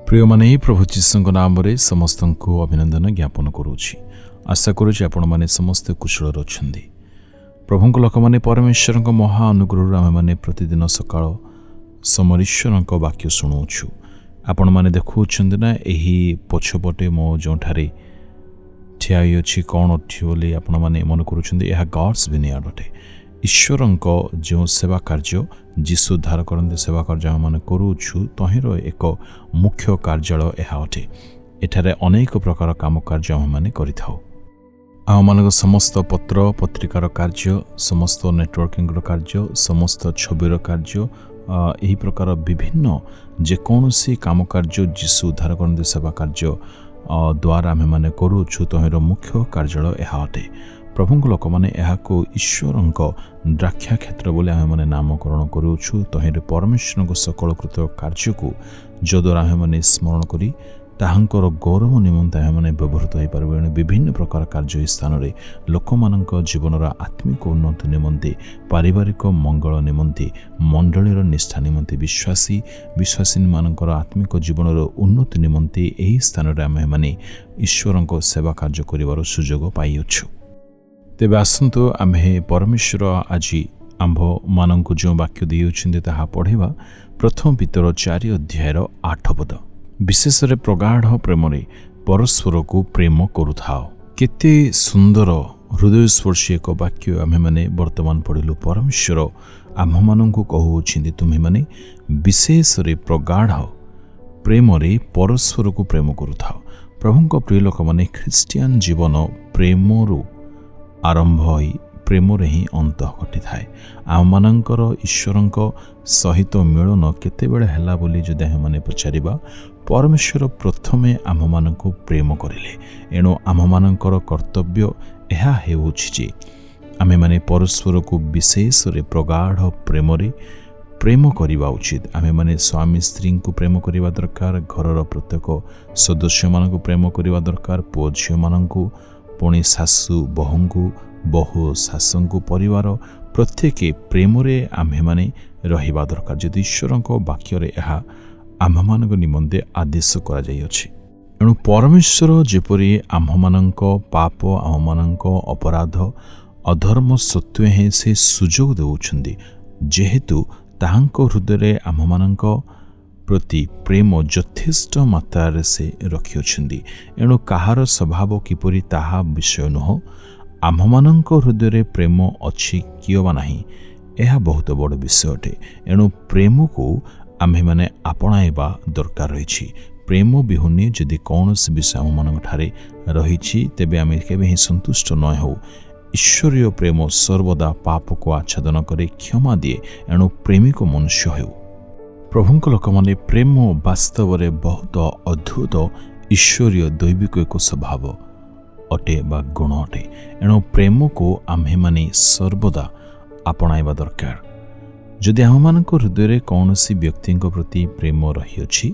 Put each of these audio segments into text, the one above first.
प्रिय माने प्रभु जीशुଙ୍କ नामରେ ସମସ୍ତଙ୍କୁ ଅଭିନନ୍ଦନ ଜ୍ଞାପନ କରୁଛି। ଆଶା କରୁଛି ଆପଣମାନେ ସମସ୍ତେ କୁଶଳରେ ଅଛନ୍ତି। ପ୍ରଭୁଙ୍କ ଲୋକମାନେ ପରମେଶ୍ୱରଙ୍କ ମହା ଅନୁଗ୍ରହରୁ ଆମେମାନେ ପ୍ରତିଦିନ ସକାଳ ସମରୀଶ୍ୱରଙ୍କ ବାକ୍ୟ ଶୁଣୁଛୁ। ଆପଣମାନେ ଦେଖୁଛନ୍ତି ନା ଏହି ପଛପଟେ ମୋ ଯେଉଁଠାରେ ଠିଆ ହୋଇଅଛି କ'ଣ ଅଛି ବୋଲି ଆପଣମାନେ ମନେ କରୁଛନ୍ତି। ଏହା ଗଡ୍ସ ଭିନିୟାର୍ଡ ଅଟେ। ଈଶ୍ୱରଙ୍କ ଯେଉଁ ସେବା କାର୍ଯ୍ୟ ଯୀଶୁ ଉଦ୍ଧାର କରନ୍ତି ସେବା କାର୍ଯ୍ୟ ଆମମାନେ କରୁଛୁ ତହିଁର ଏକ ମୁଖ୍ୟ କାର୍ଯ୍ୟାଳୟ ଏହା ଅଟେ। ଏଠାରେ ଅନେକ ପ୍ରକାର କାମ କାର୍ଯ୍ୟ ଆମମାନେ କରିଥାଉ। ଆମମାନଙ୍କ ସମସ୍ତ ପତ୍ର ପତ୍ରିକାର କାର୍ଯ୍ୟ, ସମସ୍ତ ନେଟୱାର୍କିଂର କାର୍ଯ୍ୟ, ସମସ୍ତ ଛବିର କାର୍ଯ୍ୟ, ଏହି ପ୍ରକାର ବିଭିନ୍ନ ଯେକୌଣସି କାମ କାର୍ଯ୍ୟ ଯୀଶୁ ଉଦ୍ଧାର କରନ୍ତି ସେବା କାର୍ଯ୍ୟ ଦ୍ୱାରା ଆମେମାନେ କରୁଛୁ ତହିଁର ମୁଖ୍ୟ କାର୍ଯ୍ୟାଳୟ ଏହା ଅଟେ। ପ୍ରଭୁଙ୍କ ଲୋକମାନେ ଏହାକୁ ଈଶ୍ୱରଙ୍କ ଦ୍ରାକ୍ଷାକ୍ଷେତ୍ର ବୋଲି ଆମେମାନେ ନାମକରଣ କରୁଛୁ। ତହିଁରେ ପରମେଶ୍ୱରଙ୍କ ସକଳ କୃତ କାର୍ଯ୍ୟକୁ ଯଦ୍ୱାରା ଆମେମାନେ ସ୍ମରଣ କରି ତାହାଙ୍କର ଗୌରବ ନିମନ୍ତେ ଆମେମାନେ ବ୍ୟବହୃତ ହୋଇପାରିବୁ। ଏଣୁ ବିଭିନ୍ନ ପ୍ରକାର କାର୍ଯ୍ୟ ଏହି ସ୍ଥାନରେ ଲୋକମାନଙ୍କ ଜୀବନର ଆତ୍ମିକ ଉନ୍ନତି ନିମନ୍ତେ, ପାରିବାରିକ ମଙ୍ଗଳ ନିମନ୍ତେ, ମଣ୍ଡଳୀର ନିଷ୍ଠା ନିମନ୍ତେ, ବିଶ୍ୱାସୀମାନଙ୍କର ଆତ୍ମିକ ଜୀବନର ଉନ୍ନତି ନିମନ୍ତେ ଏହି ସ୍ଥାନରେ ଆମେମାନେ ଈଶ୍ୱରଙ୍କ ସେବା କାର୍ଯ୍ୟ କରିବାର ସୁଯୋଗ ପାଇଅଛୁ। ତେବେ ଆସନ୍ତୁ ଆମେ ପରମେଶ୍ୱର ଆଜି ଆମ୍ଭମାନଙ୍କୁ ଯେଉଁ ବାକ୍ୟ ଦେଇଅଛନ୍ତି ତାହା ପଢ଼ିବା। ପ୍ରଥମ ପିତର 4 ଅଧ୍ୟାୟର 8 ପଦ। ବିଶେଷରେ ପ୍ରଗାଢ଼ ପ୍ରେମରେ ପରସ୍ପରକୁ ପ୍ରେମ କରୁଥାଅ। କେତେ ସୁନ୍ଦର ହୃଦୟସ୍ପର୍ଶୀ ଏକ ବାକ୍ୟ ଆମେମାନେ ବର୍ତ୍ତମାନ ପଢ଼ିଲୁ। ପରମେଶ୍ୱର ଆମ୍ଭମାନଙ୍କୁ କହୁଅଛନ୍ତି ତୁମେମାନେ ବିଶେଷରେ ପ୍ରଗାଢ଼ ପ୍ରେମରେ ପରସ୍ପରକୁ ପ୍ରେମ କରୁଥାଅ। ପ୍ରଭୁଙ୍କ ପ୍ରିୟ ଲୋକମାନେ ଖ୍ରୀଷ୍ଟିଆନ ଜୀବନ ପ୍ରେମରୁ ଆରମ୍ଭ ହୋଇ ପ୍ରେମରେ ହିଁ ଅନ୍ତ ଘଟିଥାଏ। ଆମମାନଙ୍କର ଈଶ୍ୱରଙ୍କ ସହିତ ମିଳନ କେତେବେଳେ ହେଲା ବୋଲି ଯଦି ଆମମାନେ ପଚାରିବା, ପରମେଶ୍ୱର ପ୍ରଥମେ ଆମମାନଙ୍କୁ ପ୍ରେମ କରିଲେ। ଏଣୁ ଆମମାନଙ୍କର କର୍ତ୍ତବ୍ୟ ଏହା ହେଉଛି ଯେ ଆମେମାନେ ପରସ୍ପରକୁ ବିଶେଷରେ ପ୍ରଗାଢ଼ ପ୍ରେମରେ ପ୍ରେମ କରିବା ଉଚିତ। ଆମେମାନେ ସ୍ୱାମୀ ସ୍ତ୍ରୀଙ୍କୁ ପ୍ରେମ କରିବା ଦରକାର, ଘରର ପ୍ରତ୍ୟେକ ସଦସ୍ୟମାନଙ୍କୁ ପ୍ରେମ କରିବା ଦରକାର, ପୁଅ ଝିଅମାନଙ୍କୁ, ପୁଣି ଶାଶୁ ବୋହୂଙ୍କୁ, ବହୁ ଶାଶୁଙ୍କୁ, ପରିବାର ପ୍ରତ୍ୟେକ ପ୍ରେମରେ ଆମ୍ଭେମାନେ ରହିବା ଦରକାର। ଯଦି ଈଶ୍ୱରଙ୍କ ବାକ୍ୟରେ ଏହା ଆମ୍ଭମାନଙ୍କ ନିମନ୍ତେ ଆଦେଶ କରାଯାଇଅଛି। ଏଣୁ ପରମେଶ୍ୱର ଯେପରି ଆମ୍ଭମାନଙ୍କ ପାପ, ଆମ୍ଭମାନଙ୍କ ଅପରାଧ, ଅଧର୍ମ ସତ୍ତ୍ୱେ ହିଁ ସେ ସୁଯୋଗ ଦେଉଛନ୍ତି, ଯେହେତୁ ତାହାଙ୍କ ହୃଦୟରେ ଆମ୍ଭମାନଙ୍କ ପ୍ରତି ପ୍ରେମ ଯଥେଷ୍ଟ ମାତ୍ରାରେ ସେ ରଖିଅଛନ୍ତି। ଏଣୁ କାହାର ସ୍ୱଭାବ କିପରି ତାହା ବିଷୟ ନୁହଁ, ଆମ୍ଭମାନଙ୍କ ହୃଦୟରେ ପ୍ରେମ ଅଛି କିଏ ବା ନାହିଁ, ଏହା ବହୁତ ବଡ଼ ବିଷୟ ଅଟେ। ଏଣୁ ପ୍ରେମକୁ ଆମ୍ଭେମାନେ ଆପଣାଇବା ଦରକାର ରହିଛି। ପ୍ରେମ ବିହୁନେ ଯଦି କୌଣସି ବିଷୟ ଆମମାନଙ୍କଠାରେ ରହିଛି ତେବେ ଆମେ କେବେ ହିଁ ସନ୍ତୁଷ୍ଟ ନ ହେଉ। ଈଶ୍ୱରୀୟ ପ୍ରେମ ସର୍ବଦା ପାପକୁ ଆଚ୍ଛାଦନ କରି କ୍ଷମା ଦିଏ। ଏଣୁ ପ୍ରେମିକ ମନୁଷ୍ୟ ହେଉ। ପ୍ରଭୁଙ୍କ ଲୋକମାନେ ପ୍ରେମ ବାସ୍ତବରେ ବହୁତ ଅଦ୍ଭୁତ ଈଶ୍ୱରୀୟ ଦୈବିକ ଏକ ସ୍ୱଭାବ ଅଟେ ବା ଗୁଣ ଅଟେ। ଏଣୁ ପ୍ରେମକୁ ଆମ୍ଭେମାନେ ସର୍ବଦା ଆପଣାଇବା ଦରକାର। ଯଦି ଆମମାନଙ୍କ ହୃଦୟରେ କୌଣସି ବ୍ୟକ୍ତିଙ୍କ ପ୍ରତି ପ୍ରେମ ରହିଅଛି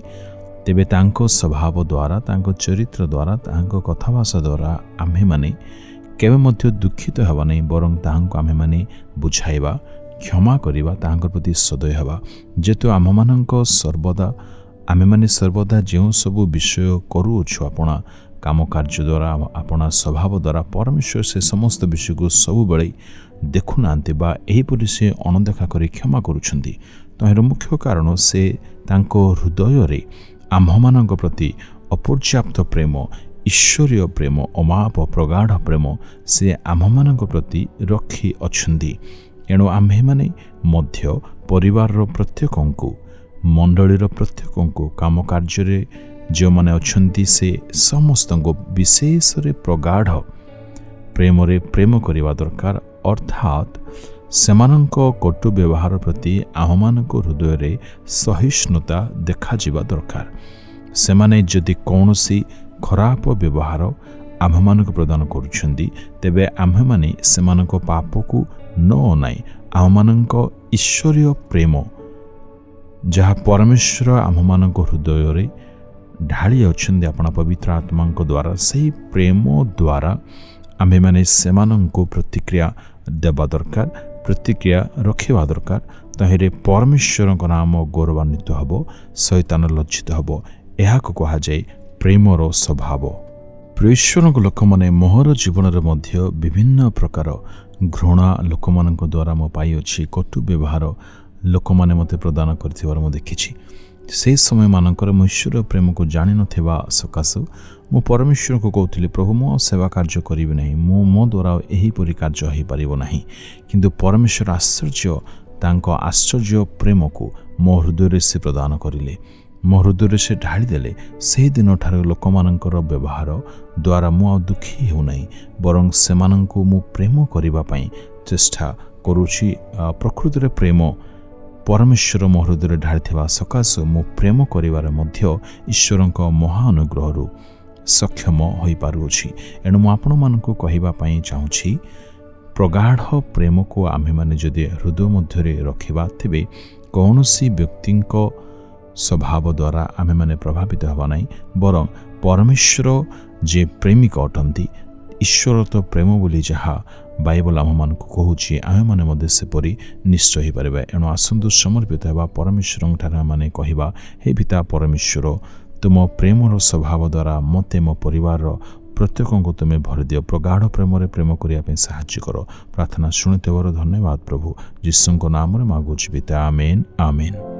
ତେବେ ତାଙ୍କ ସ୍ୱଭାବ ଦ୍ୱାରା, ତାଙ୍କ ଚରିତ୍ର ଦ୍ୱାରା, ତାଙ୍କ କଥାଭାଷା ଦ୍ୱାରା ଆମ୍ଭେମାନେ କେବେ ମଧ୍ୟ ଦୁଃଖିତ ହେବା ନାହିଁ, ବରଂ ତାହାଙ୍କୁ ଆମେମାନେ ବୁଝାଇବା, କ୍ଷମା କରିବା, ତାହାଙ୍କ ପ୍ରତି ସଦୟ ହେବା। ଯେହେତୁ ଆମେମାନେ ସର୍ବଦା ଯେଉଁ ସବୁ ବିଷୟ କରୁଅଛୁ ଆପଣା କାମ କାର୍ଯ୍ୟ ଦ୍ୱାରା, ଆପଣା ସ୍ୱଭାବ ଦ୍ୱାରା, ପରମେଶ୍ୱର ସେ ସମସ୍ତ ବିଷୟକୁ ସବୁବେଳେ ଦେଖୁନାହାନ୍ତି ବା ଏହିପରି ସେ ଅଣଦେଖା କରି କ୍ଷମା କରୁଛନ୍ତି। ତହିଁର ମୁଖ୍ୟ କାରଣ ସେ ତାଙ୍କ ହୃଦୟରେ ଆମ୍ଭମାନଙ୍କ ପ୍ରତି ଅପର୍ଯ୍ୟାପ୍ତ ପ୍ରେମ, ଈଶ୍ୱରୀୟ ପ୍ରେମ, ଅମାପ ପ୍ରଗାଢ଼ ପ୍ରେମ ସେ ଆମ୍ଭମାନଙ୍କ ପ୍ରତି ରଖିଅଛନ୍ତି। ଏଣୁ ଆମ୍ଭେମାନେ ମଧ୍ୟ ପରିବାରର ପ୍ରତ୍ୟେକଙ୍କୁ, ମଣ୍ଡଳୀର ପ୍ରତ୍ୟେକଙ୍କୁ, କାମ କାର୍ଯ୍ୟରେ ଯେଉଁମାନେ ଅଛନ୍ତି ସେ ସମସ୍ତଙ୍କୁ ବିଶେଷରେ ପ୍ରଗାଢ଼ ପ୍ରେମରେ ପ୍ରେମ କରିବା ଦରକାର। ଅର୍ଥାତ୍ ସେମାନଙ୍କ କଟୁ ବ୍ୟବହାର ପ୍ରତି ଆମମାନଙ୍କ ହୃଦୟରେ ସହିଷ୍ଣୁତା ଦେଖାଯିବା ଦରକାର। ସେମାନେ ଯଦି କୌଣସି ଖରାପ ବ୍ୟବହାର ଆମ୍ଭମାନଙ୍କୁ ପ୍ରଦାନ କରୁଛନ୍ତି ତେବେ ଆମ୍ଭେମାନେ ସେମାନଙ୍କ ପାପକୁ ନ ଅନାଇ ଆମମାନଙ୍କ ଈଶ୍ୱରୀୟ ପ୍ରେମ ଯାହା ପରମେଶ୍ୱର ଆମ୍ଭମାନଙ୍କ ହୃଦୟରେ ଢାଳି ଅଛନ୍ତି ଆପଣା ପବିତ୍ର ଆତ୍ମାଙ୍କ ଦ୍ୱାରା, ସେହି ପ୍ରେମ ଦ୍ୱାରା ଆମ୍ଭେମାନେ ସେମାନଙ୍କୁ ପ୍ରତିକ୍ରିୟା ଦେବା ଦରକାର, ପ୍ରତିକ୍ରିୟା ରଖିବା ଦରକାର। ତହିଁରେ ପରମେଶ୍ୱରଙ୍କ ନାମ ଗୌରବାନ୍ୱିତ ହେବ, ଶୈତାନ ଲଜ୍ଜିତ ହେବ। ଏହାକୁ କୁହାଯାଏ ପ୍ରେମର ସ୍ୱଭାବ। ପ୍ରିୟ ଈଶ୍ୱରଙ୍କ ଲୋକମାନେ, ମୋହର ଜୀବନରେ ମଧ୍ୟ ବିଭିନ୍ନ ପ୍ରକାର ଘୃଣା ଲୋକମାନଙ୍କ ଦ୍ୱାରା ମୁଁ ପାଇଅଛି। କଟୁ ବ୍ୟବହାର ଲୋକମାନେ ମୋତେ ପ୍ରଦାନ କରିଥିବାର ମୁଁ ଦେଖିଛି। ସେହି ସମୟମାନଙ୍କରେ ମୁଁ ଈଶ୍ୱର ପ୍ରେମକୁ ଜାଣିନଥିବା ସକାଶୁ ମୁଁ ପରମେଶ୍ୱରଙ୍କୁ କହୁଥିଲି, ପ୍ରଭୁ ମୁଁ ଆଉ ସେବା କାର୍ଯ୍ୟ କରିବି ନାହିଁ, ମୋ ଦ୍ୱାରା ଏହିପରି କାର୍ଯ୍ୟ ହୋଇପାରିବ ନାହିଁ। କିନ୍ତୁ ପରମେଶ୍ୱର ତାଙ୍କ ଆଶ୍ଚର୍ଯ୍ୟ ପ୍ରେମକୁ ମୋ ହୃଦୟରେ ସେ ପ୍ରଦାନ କରିଲେ, ମୋ ହୃଦୟରେ ସେ ଢାଳିଦେଲେ। ସେହିଦିନଠାରୁ ଲୋକମାନଙ୍କର ବ୍ୟବହାର ଦ୍ୱାରା ମୁଁ ଆଉ ଦୁଃଖୀ ହେଉନାହିଁ, ବରଂ ସେମାନଙ୍କୁ ମୁଁ ପ୍ରେମ କରିବା ପାଇଁ ଚେଷ୍ଟା କରୁଛି। ପ୍ରକୃତିରେ ପ୍ରେମ ପରମେଶ୍ୱର ମୋ ହୃଦୟରେ ଢାଳିଥିବା ସକାଶୁ ମୁଁ ପ୍ରେମ କରିବାରେ ମଧ୍ୟ ଈଶ୍ୱରଙ୍କ ମହାନୁଗ୍ରହରୁ ସକ୍ଷମ ହୋଇପାରୁଅଛି। ଏଣୁ ମୁଁ ଆପଣମାନଙ୍କୁ କହିବା ପାଇଁ ଚାହୁଁଛି, ପ୍ରଗାଢ଼ ପ୍ରେମକୁ ଆମ୍ଭେମାନେ ଯଦି ହୃଦୟ ମଧ୍ୟରେ ରଖିବା, ତେବେ କୌଣସି ବ୍ୟକ୍ତିଙ୍କ ସ୍ୱଭାବ ଦ୍ୱାରା ଆମେମାନେ ପ୍ରଭାବିତ ହେବା ନାହିଁ, ବରଂ ପରମେଶ୍ୱର ଯେ ପ୍ରେମିକ ଅଟନ୍ତି, ଈଶ୍ୱର ତ ପ୍ରେମ ବୋଲି ଯାହା ବାଇବଲ ଆମମାନଙ୍କୁ କହୁଛି, ଆମେମାନେ ମଧ୍ୟ ସେପରି ନିଶ୍ଚୟ ହୋଇପାରିବା। ଏଣୁ ଆସନ୍ତୁ ସମର୍ପିତ ହେବା ପରମେଶ୍ୱରଙ୍କଠାରେ ଆମମାନେ କହିବା, ହେ ପିତା ପରମେଶ୍ୱର, ତୁମ ପ୍ରେମର ସ୍ୱଭାବ ଦ୍ୱାରା ମୋତେ ମୋ ପରିବାରର ପ୍ରତ୍ୟେକଙ୍କୁ ତୁମେ ଭରିଦିଅ। ପ୍ରଗାଢ଼ ପ୍ରେମରେ ପ୍ରେମ କରିବା ପାଇଁ ସାହାଯ୍ୟ କର। ପ୍ରାର୍ଥନା ଶୁଣିଥିବାରୁ ଧନ୍ୟବାଦ ପ୍ରଭୁ। ଯୀଶୁଙ୍କ ନାମରେ ମାଗୁଛି ପିତା, ଆମେନ୍ ଆମେନ୍।